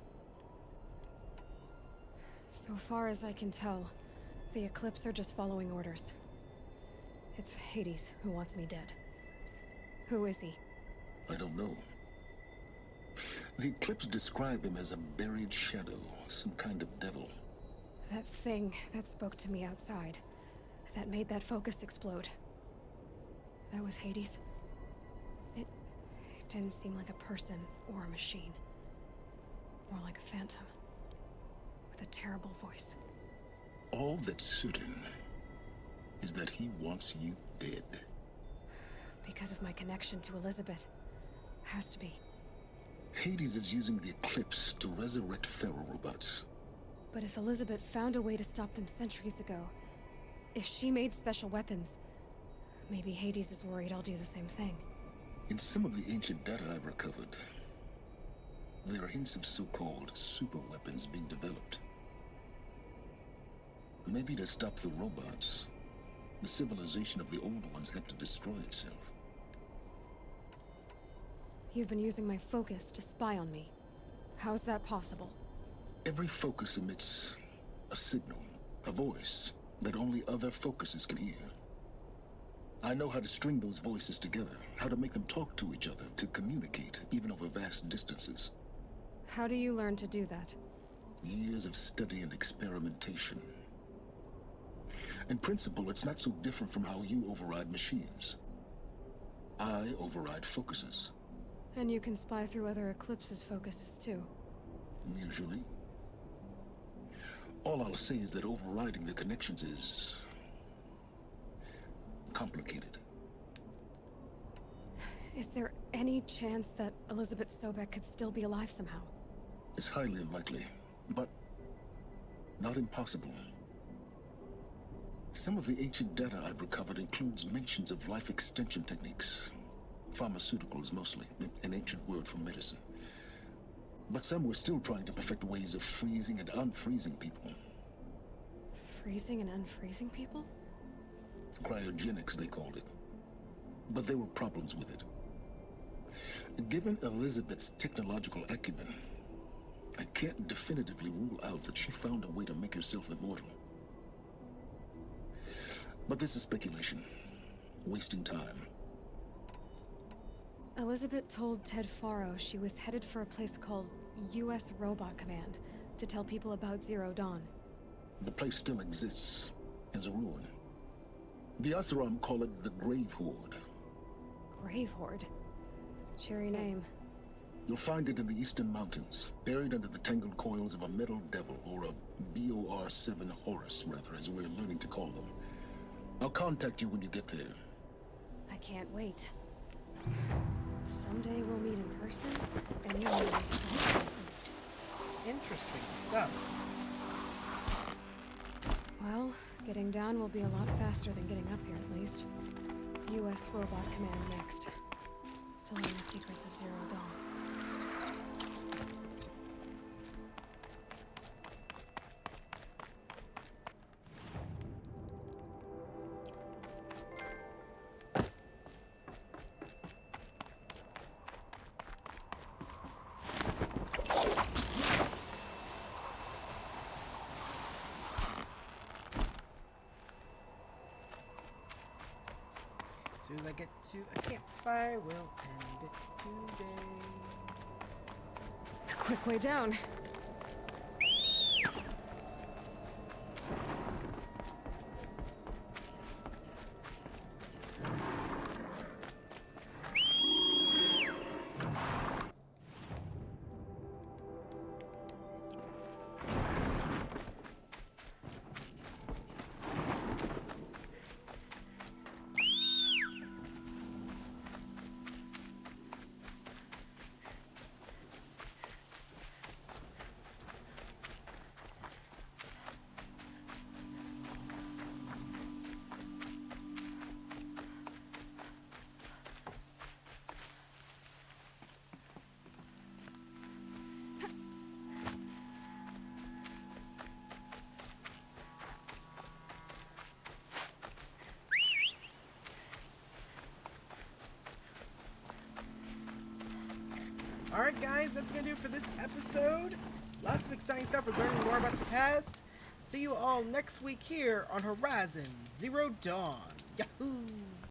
So far as I can tell, the Eclipse are just following orders. It's Hades who wants me dead. Who is he? I don't know. The Eclipse describe him as a buried shadow, some kind of devil. That thing that spoke to me outside, that made that focus explode. That was Hades? It didn't seem like a person or a machine. More like a phantom. With a terrible voice. All that's certain is that he wants you dead. Because of my connection to Elizabeth. Has to be. Hades is using the Eclipse to resurrect feral robots. But if Elizabeth found a way to stop them centuries ago, if she made special weapons, maybe Hades is worried I'll do the same thing. In some of the ancient data I've recovered, there are hints of so-called super weapons being developed. Maybe to stop the robots, the civilization of the old ones had to destroy itself. You've been using my focus to spy on me. How's that possible? Every focus emits a signal, a voice, that only other focuses can hear. I know how to string those voices together, how to make them talk to each other, to communicate, even over vast distances. How do you learn to do that? Years of study and experimentation. In principle, it's not so different from how you override machines. I override focuses. And you can spy through other Eclipse's focuses too. Usually. All I'll say is that overriding the connections is complicated. Is there any chance that Elizabeth Sobek could still be alive somehow? It's highly unlikely, but not impossible. Some of the ancient data I've recovered includes mentions of life extension techniques. Pharmaceuticals mostly, an ancient word for medicine. But some were still trying to perfect ways of freezing and unfreezing people. Freezing and unfreezing people? Cryogenics, they called it. But there were problems with it. Given Elizabeth's technological acumen, I can't definitively rule out that she found a way to make herself immortal. But this is speculation. Wasting time. Elizabeth told Ted Faro she was headed for a place called U.S. Robot Command to tell people about Zero Dawn. The place still exists as a ruin. The Oseram call it the Grave Horde. Grave Horde? Cheery name. You'll find it in the Eastern Mountains, buried under the tangled coils of a metal devil, or a BOR-7 Horus, rather, as we're learning to call them. I'll contact you when you get there. I can't wait. Someday we'll meet in person, and you'll meet us. Interesting stuff. Well, getting down will be a lot faster than getting up here, at least. U.S. Robot Command next. To learn the secrets of Zero Dawn. As soon as I get to a campfire, we'll end it today. Quick way down. Alright guys, that's gonna do it for this episode. Lots of exciting stuff. We're learning more about the past. See you all next week here on Horizon Zero Dawn. Yahoo!